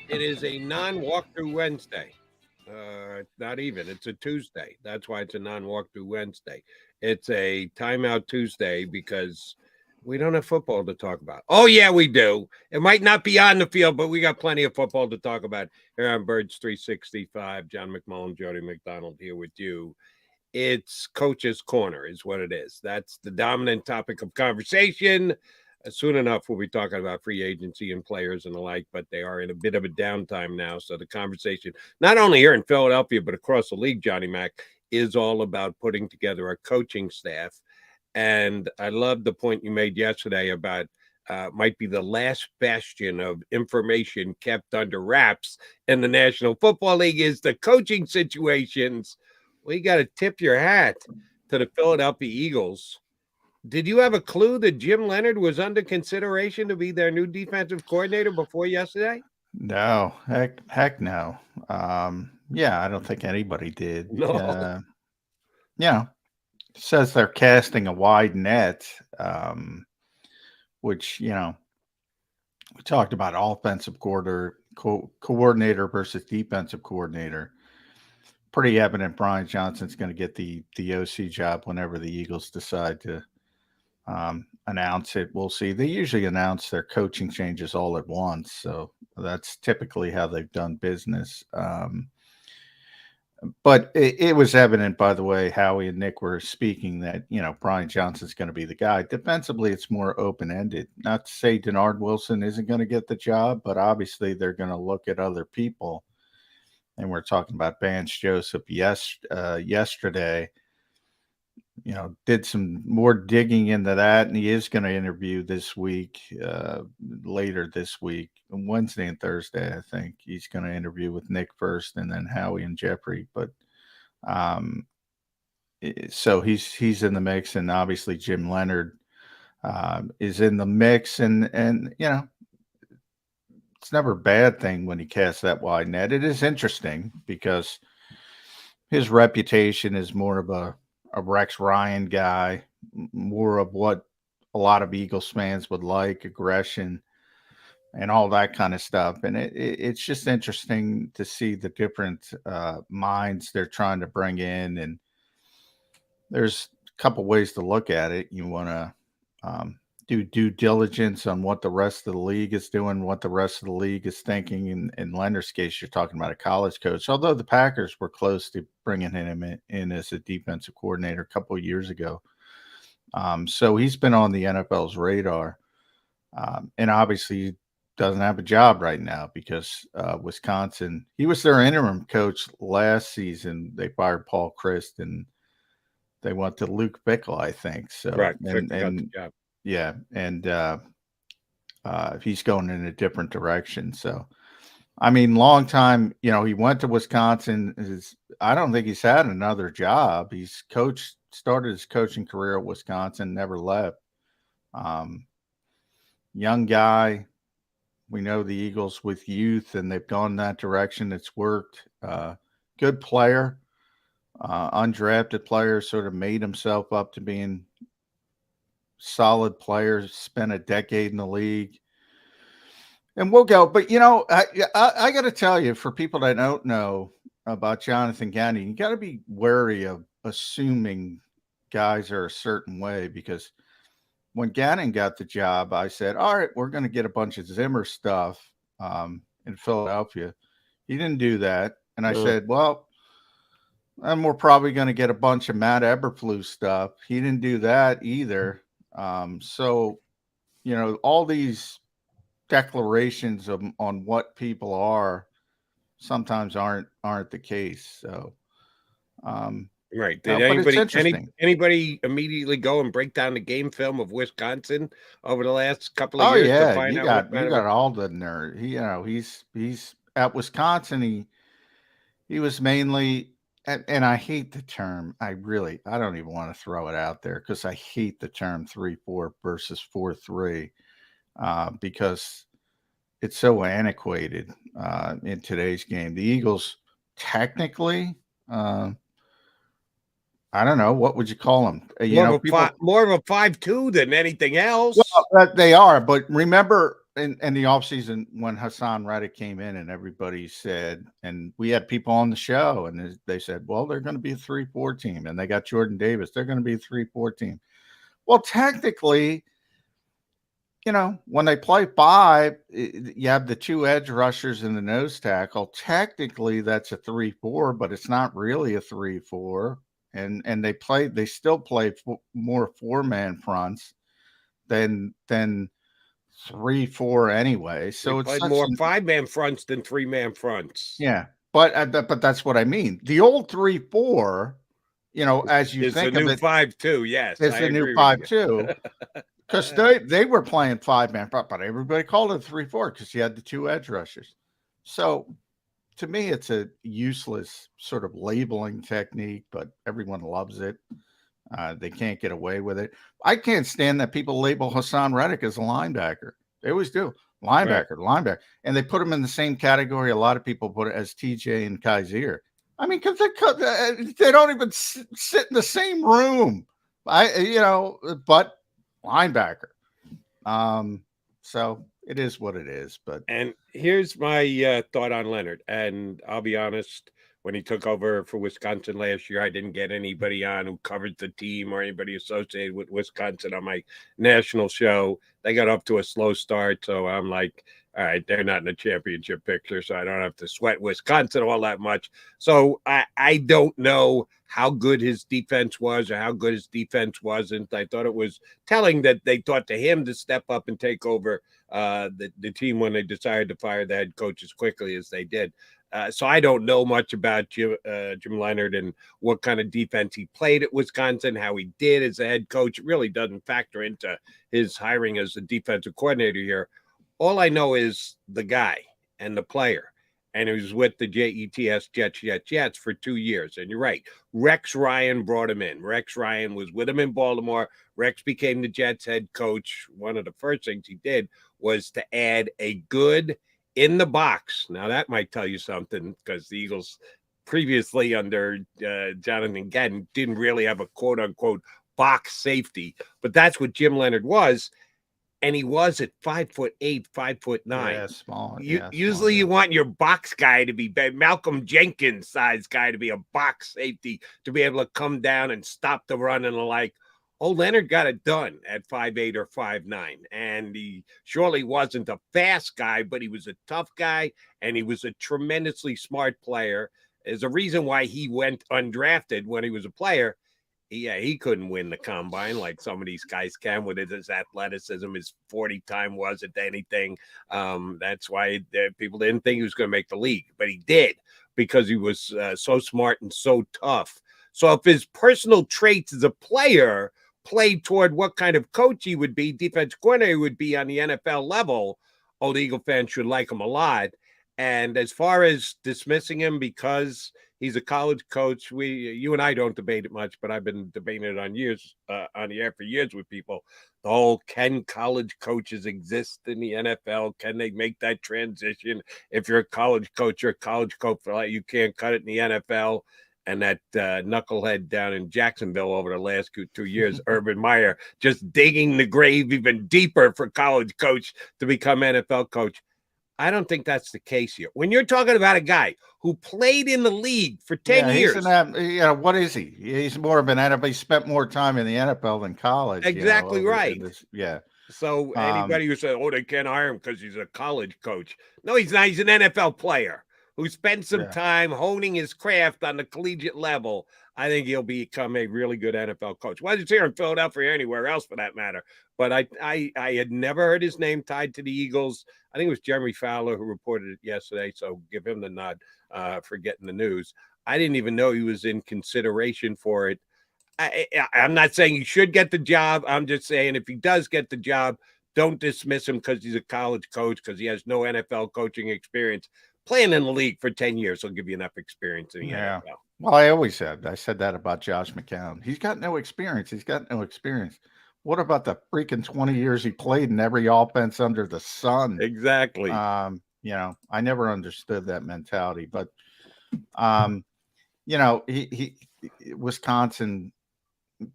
It is a non-walkthrough Wednesday. Not even. It's a Tuesday. That's why it's a non-walkthrough Wednesday. It's a timeout Tuesday because we don't have football to talk about. Oh, yeah, we do. It might not be on the field, but we got plenty of football to talk about here on Birds 365. John McMullen Jody McDonald here with you. It's Coach's Corner is what it is. That's the dominant topic of conversation. Soon enough, we'll be talking about free agency and players and the like, but they are in a bit of a downtime now. So the conversation, not only here in Philadelphia, but across the league, Johnny Mac, is all about putting together a coaching staff. And I love the point you made yesterday about might be the last bastion of information kept under wraps in the National Football League is the coaching situations. Well, you got to tip your hat to the Philadelphia Eagles. Did you have a clue that Jim Leonhard was under consideration to be their new defensive coordinator before yesterday? No, heck no. Yeah, I don't think anybody did. No. Says they're casting a wide net, which, we talked about offensive coordinator versus defensive coordinator. Pretty evident Brian Johnson's going to get the OC job whenever the Eagles decide to announce it. We'll see. They usually announce their coaching changes all at once, so that's typically how they've done business. But it was evident, by the way, Howie and Nick were speaking that, Brian Johnson's going to be the guy. Defensively, it's more open-ended. Not to say Denard Wilson isn't going to get the job, but obviously they're going to look at other people. And we're talking about Vance Joseph yesterday. Did some more digging into that, and he is going to interview this week, later this week, Wednesday and Thursday. I think he's going to interview with Nick first, and then Howie and Jeffrey. But so he's in the mix, and obviously Jim Leonhard is in the mix, and it's never a bad thing when he casts that wide net. It is interesting because his reputation is more of a Rex Ryan guy, more of what a lot of Eagles fans would like, aggression and all that kind of stuff. And it's just interesting to see the different minds they're trying to bring in. And there's a couple ways to look at it. You want to do due diligence on what the rest of the league is doing, what the rest of the league is thinking. In Leonard's case, you're talking about a college coach, although the Packers were close to bringing him in as a defensive coordinator a couple of years ago. So he's been on the NFL's radar. And obviously he doesn't have a job right now because Wisconsin, he was their interim coach last season. They fired Paul Christ and they went to Luke Bickle, I think. So, Right. Yeah, and he's going in a different direction. So, I mean, long time, he went to Wisconsin. I don't think he's had another job. He's started his coaching career at Wisconsin, never left. Young guy. We know the Eagles with youth, and they've gone that direction. It's worked. Good player, undrafted player, sort of made himself up to being solid players, spent a decade in the league, and we'll go. But I got to tell you, for people that don't know about Jonathan Gannon, you got to be wary of assuming guys are a certain way, because when Gannon got the job, I said, all right, we're going to get a bunch of Zimmer stuff in Philadelphia. He didn't do that. And I said, well, and we're probably going to get a bunch of Matt Eberflus stuff. He didn't do that either. So, all these declarations on what people are sometimes aren't the case. So, right. Did anybody immediately go and break down the game film of Wisconsin over the last couple of years? Yeah, to find you out got all the nerd. He's at Wisconsin. He was mainly. And I hate the term. I don't even want to throw it out there because I hate the term 3-4 versus 4-3 because it's so antiquated in today's game. The Eagles technically, I don't know, what would you call them? More of a 5-2 than anything else. Well, they are, but remember, in the offseason when Hassan Reddick came in and everybody said, and we had people on the show and they said, well, they're going to be a 3-4 team. And they got Jordan Davis. They're going to be a 3-4 team. Well, technically, when they play 5, you have the 2 edge rushers and the nose tackle. Technically, that's a 3-4, but it's not really a 3-4. And they still play more 4-man fronts than 3-4 anyway. So They it's played more 5-man fronts than 3-man fronts. Yeah, but that's what I mean. The old 3-4, as you It's think the of new it, 5-2. Yes, it's the new 5-2 because they were playing 5-man front, but everybody called it 3-4 because you had the 2 edge rushers. So to me, it's a useless sort of labeling technique, but everyone loves it. They can't get away with it. I can't stand that people label Hassan Reddick as a linebacker. They always do. Linebacker. And they put him in the same category a lot of people put it as TJ and Kaiser. I mean, because they don't even sit in the same room. But linebacker. So it is what it is. And here's my thought on Leonhard. And I'll be honest, when he took over for Wisconsin last year, I didn't get anybody on who covered the team or anybody associated with Wisconsin on my national show. They got up to a slow start, so I'm like, all right, they're not in the championship picture, so I don't have to sweat Wisconsin all that much. So I don't know how good his defense was or how good his defense wasn't. I thought it was telling that they thought to him to step up and take over the team when they decided to fire the head coach as quickly as they did. So I don't know much about Jim Leonhard and what kind of defense he played at Wisconsin, how he did as a head coach. It really doesn't factor into his hiring as a defensive coordinator here. All I know is the guy and the player. And he was with the Jets for 2 years. And you're right. Rex Ryan brought him in. Rex Ryan was with him in Baltimore. Rex became the Jets head coach. One of the first things he did was to add a good in the box. Now, that might tell you something because the Eagles previously under Jonathan Gannon didn't really have a quote-unquote box safety. But that's what Jim Leonhard was. And he was at 5'8", 5'9". Yeah, small. Usually you want your box guy to be Malcolm Jenkins size guy to be a box safety to be able to come down and stop the run and the like. Oh, Leonhard got it done at 5'8" or 5'9". And he surely wasn't a fast guy, but he was a tough guy, and he was a tremendously smart player. There's a reason why he went undrafted when he was a player. Yeah, he couldn't win the combine like some of these guys can with his athleticism. His 40 time wasn't anything. That's why people didn't think he was going to make the league, but he did because he was so smart and so tough. So if his personal traits as a player played toward what kind of coach he would be, defensive coordinator would be on the NFL level, the Eagle fans should like him a lot. And as far as dismissing him because he's a college coach, you and I don't debate it much, but I've been debating it on the air for years with people. The whole, can college coaches exist in the NFL? Can they make that transition? If you're a college coach, you're a college coach for life. You can't cut it in the NFL. And that knucklehead down in Jacksonville over the last 2 years, Urban Meyer, just digging the grave even deeper for college coach to become NFL coach. I don't think that's the case here. When you're talking about a guy who played in the league for 10 years. What is he? He's more of an NFL. He spent more time in the NFL than college. Exactly right. Yeah. So anybody who says, they can't hire him because he's a college coach. No, he's not. He's an NFL player who spent some time honing his craft on the collegiate level. I think he'll become a really good NFL coach. Whether it's here in Philadelphia or anywhere else for that matter. But I had never heard his name tied to the Eagles. I think it was Jeremy Fowler who reported it yesterday, so give him the nod for getting the news. I didn't even know he was in consideration for it. I'm not saying he should get the job. I'm just saying if he does get the job, don't dismiss him because he's a college coach, because he has no NFL coaching experience. Playing in the league for 10 years will give you enough experience in the NFL. Well, I said that about Josh McCown. He's got no experience. What about the freaking 20 years he played in every offense under the sun? Exactly. I never understood that mentality, but he Wisconsin,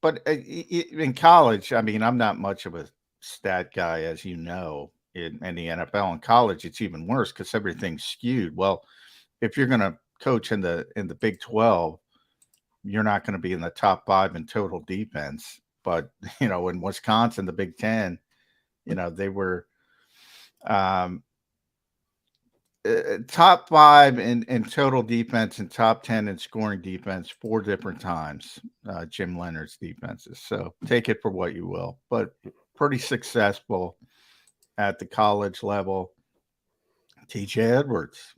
but in college, I mean, I'm not much of a stat guy, as you know, in the NFL. In college, it's even worse because everything's skewed. Well, if you're going to coach in the Big 12, you're not going to be in the top 5 in total defense. But in Wisconsin, the Big 10, they were top 5 in total defense and top 10 in scoring defense 4 different times. Jim Leonhard's defenses. So take it for what you will, but pretty successful at the college level. TJ Edwards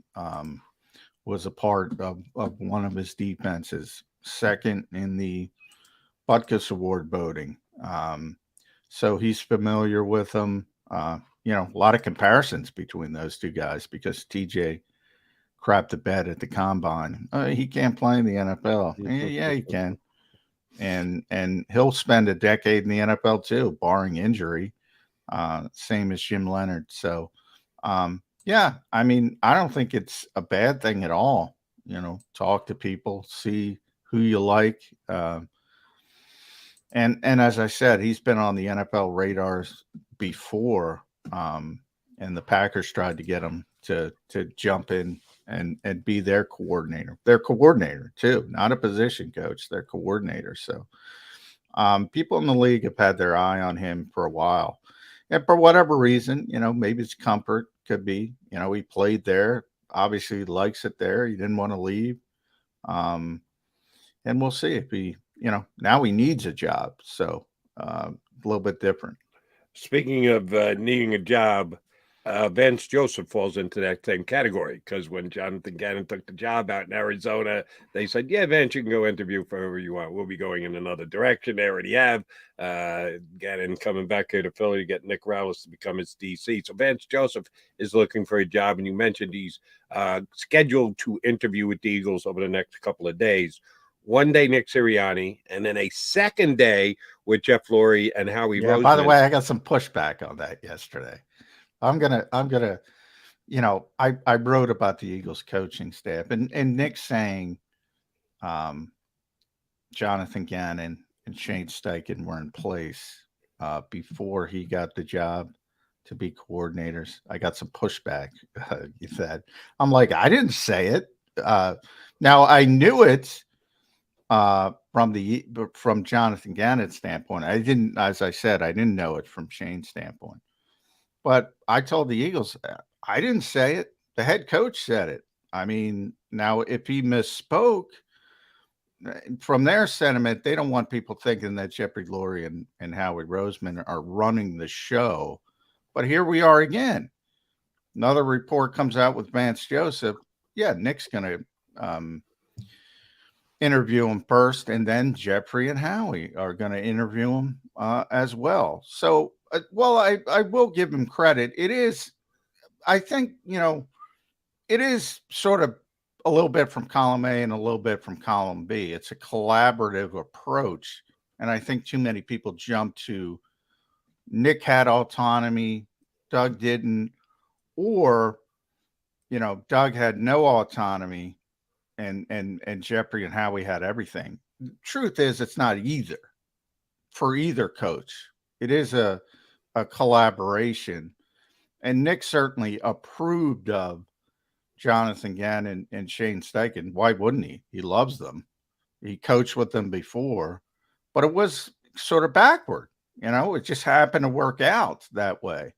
was a part of one of his defenses, second in the Butkus Award voting. So he's familiar with them. A lot of comparisons between those two guys because TJ crapped the bed at the combine. He can't play in the NFL. Yeah, he can. And he'll spend a decade in the NFL too, barring injury. Same as Jim Leonhard. So, yeah, I mean, I don't think it's a bad thing at all. Talk to people, see who you like. And as I said, he's been on the NFL radars before. And the Packers tried to get him to jump in and be their coordinator. Their coordinator too, not a position coach, their coordinator. So people in the league have had their eye on him for a while. And for whatever reason, maybe it's comfort, could be, he played there, obviously likes it there. He didn't want to leave. And we'll see if he, now he needs a job. So a little bit different. Speaking of needing a job, Vance Joseph falls into that same category because when Jonathan Gannon took the job out in Arizona, they said, yeah, Vance, you can go interview for whoever you want. We'll be going in another direction. They already have Gannon coming back here to Philly to get Nick Rallis to become his DC. So Vance Joseph is looking for a job, and you mentioned he's scheduled to interview with the Eagles over the next couple of days. One day, Nick Sirianni, and then a second day with Jeff Lurie and Howie Roseman. By the way, I got some pushback on that yesterday. I'm gonna, I wrote about the Eagles coaching staff and Nick saying, Jonathan Gannon and Shane Steichen were in place before he got the job to be coordinators. I got some pushback. I'm like, I didn't say it. Now I knew it. From Jonathan Gannon's standpoint, I didn't, as I said, I didn't know it from Shane's standpoint. But I told the Eagles, I didn't say it. The head coach said it. I mean, now if he misspoke, from their sentiment, they don't want people thinking that Jeffrey Lurie and Howie Roseman are running the show. But here we are again. Another report comes out with Vance Joseph. Yeah, Nick's going to interview him first, and then Jeffrey and Howie are going to interview him as well. So, I will give him credit. It is, I think, it is sort of a little bit from column A and a little bit from column B. It's a collaborative approach. And I think too many people jump to Nick had autonomy, Doug didn't, or, Doug had no autonomy and Jeffrey and Howie had everything. Truth is, it's not either for either coach. It is a collaboration, and Nick certainly approved of Jonathan Gannon and Shane Steichen. Why wouldn't he? He loves them. He coached with them before, but it was sort of backward. It just happened to work out that way.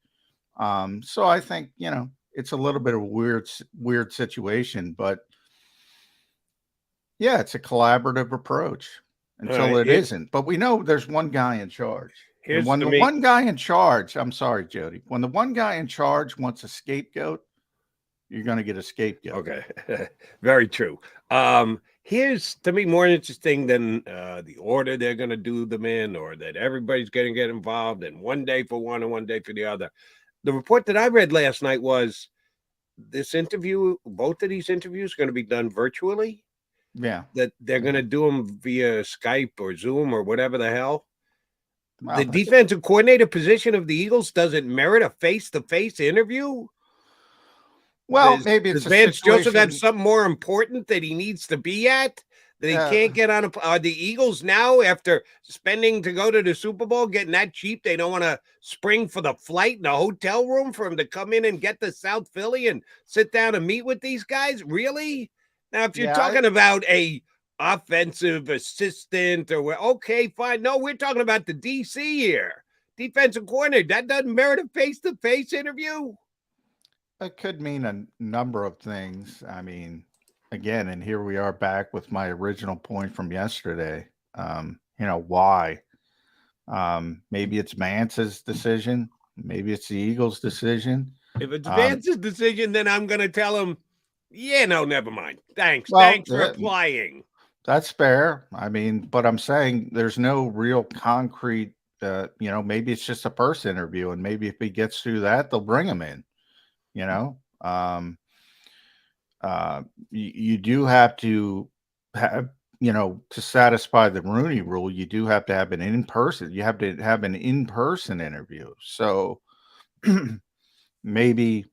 So I think, it's a little bit of a weird situation, but yeah, it's a collaborative approach until it isn't. But we know there's one guy in charge. And when the one guy in charge, I'm sorry, Jody, when the one guy in charge wants a scapegoat, you're going to get a scapegoat. Okay. Very true. Here's, to me, more interesting than the order they're going to do them in, or that everybody's going to get involved and one day for one and one day for the other. The report that I read last night was this interview, both of these interviews are going to be done virtually. Yeah. That they're going to do them via Skype or Zoom or whatever the hell. The defensive coordinator position of the Eagles doesn't merit a face-to-face interview. Well, maybe it's Does Vance Joseph have something more important that he needs to be at They can't get on are the Eagles now, after spending to go to the Super Bowl, getting that cheap, they don't want to spring for the flight in a hotel room for him to come in and get to South Philly and sit down and meet with these guys? Really? Now, if you're talking about a offensive assistant or okay, fine. No, we're talking about the DC here. Defensive coordinator. That doesn't merit a face-to-face interview. It could mean a number of things. I mean, again, and here we are back with my original point from yesterday. Why? Maybe it's Vance's decision. Maybe it's the Eagles' decision. If it's Vance's decision, then I'm going to tell him, yeah, no, never mind. Thanks for applying. That's fair. I mean, but I'm saying there's no real concrete, maybe it's just a first interview, and maybe if he gets through that, they'll bring him in. You do have to have, to satisfy the Rooney Rule, you do have to have an in-person. You have to have an in-person interview. So maybe,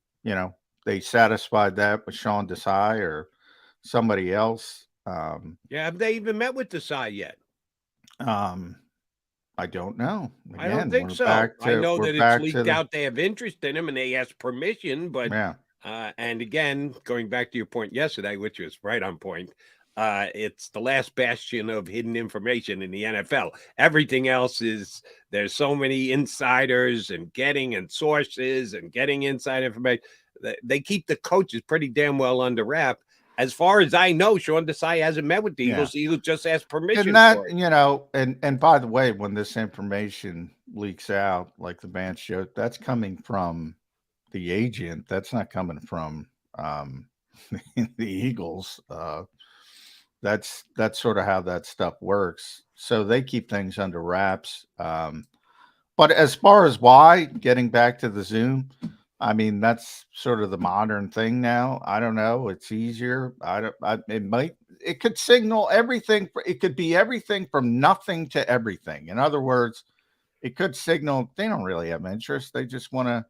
they satisfied that with Sean Desai or somebody else. Have they even met with Desai yet? I don't know. Again, I don't think so. I know that it's leaked out they have interest in him and they asked permission, but and again, going back to your point yesterday, which was right on point, it's the last bastion of hidden information in the NFL. Everything else is, there's so many insiders and sources and getting inside information. They keep the coaches pretty damn well under wrap. As far as I know, Sean Desai hasn't met with the Eagles. The Eagles just asked permission. And that, and by the way, when this information leaks out, like the Vance show, that's coming from the agent. That's not coming from the Eagles. That's sort of how that stuff works. So they keep things under wraps. But as far as why, getting back to the Zoom, I mean, that's sort of the modern thing now. I don't know. It's easier. It could signal everything. It could be everything from nothing to everything. In other words, it could signal they don't really have interest. They just want to,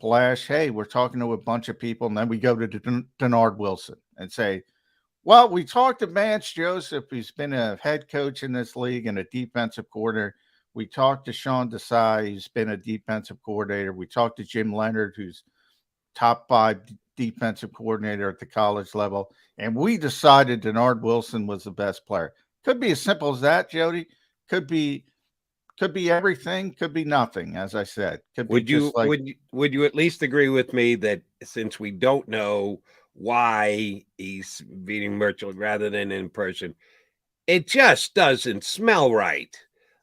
flash, hey, we're talking to a bunch of people. And then we go to Denard Wilson and say, well, we talked to Vance Joseph, who's been a head coach in this league and a defensive coordinator. We talked to Sean Desai, who's been a defensive coordinator. We talked to Jim Leonhard, who's top 5 defensive coordinator at the college level. And we decided Denard Wilson was the best player. Could be as simple as that, Jody. Could be everything. Could be nothing, as I said. Would you at least agree with me that since we don't know why he's beating virtually rather than in person, it just doesn't smell right?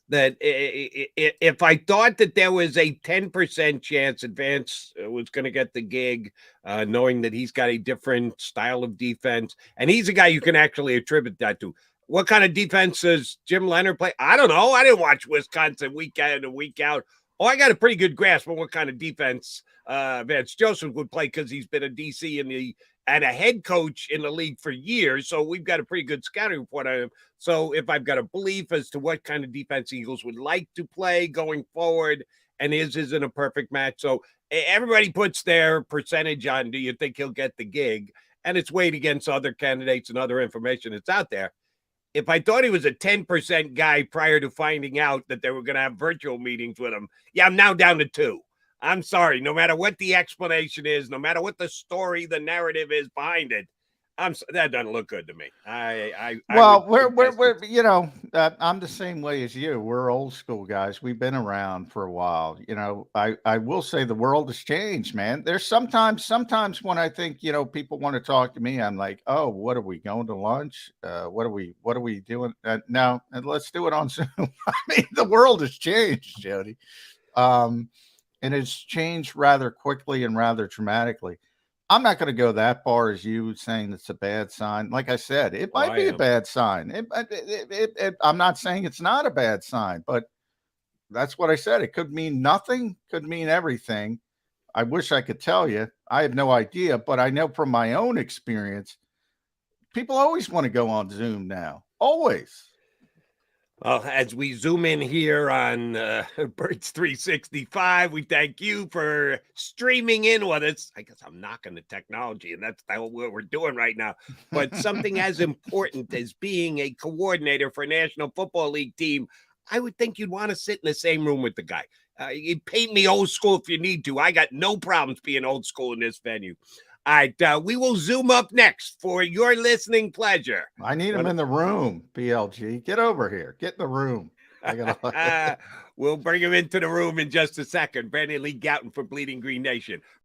That if I thought that there was a 10% chance that Vance was going to get the gig, knowing that he's got a different style of defense, and he's a guy you can actually attribute that to. What kind of defense does Jim Leonhard play? I don't know. I didn't watch Wisconsin week in and week out. Oh, I got a pretty good grasp on what kind of defense Vance Joseph would play because he's been a DC and a head coach in the league for years. So we've got a pretty good scouting report on him. So if I've got a belief as to what kind of defense Eagles would like to play going forward, and his isn't a perfect match. So everybody puts their percentage on, do you think he'll get the gig? And it's weighed against other candidates and other information that's out there. If I thought he was a 10% guy prior to finding out that they were going to have virtual meetings with him, I'm now down to 2. I'm sorry. No matter what the explanation is, no matter what the story, the narrative is behind it, that doesn't look good to me. I'm the same way as you. We're old school guys. We've been around for a while. I will say the world has changed, man. There's sometimes when I think, people want to talk to me, I'm like, oh, what are we going to lunch? What are we doing? No, and let's do it on Zoom. I mean, the world has changed, Jody. And it's changed rather quickly and rather dramatically. I'm not going to go that far as you saying it's a bad sign. Like I said, it might be a bad sign. I'm not saying it's not a bad sign, but that's what I said. It could mean nothing, could mean everything. I wish I could tell you. I have no idea, but I know from my own experience, people always want to go on Zoom now. Always. Well, as we zoom in here on Birds 365, we thank you for streaming in with us. I guess I'm knocking the technology, and that's what we're doing right now. But something as important as being a coordinator for a National Football League team, I would think you'd want to sit in the same room with the guy. You paint me old school if you need to. I got no problems being old school in this venue. All right, we will zoom up next for your listening pleasure. I need him in the room, BLG. Get over here. Get in the room. We'll bring him into the room in just a second. Brandon Lee Gouton for Bleeding Green Nation.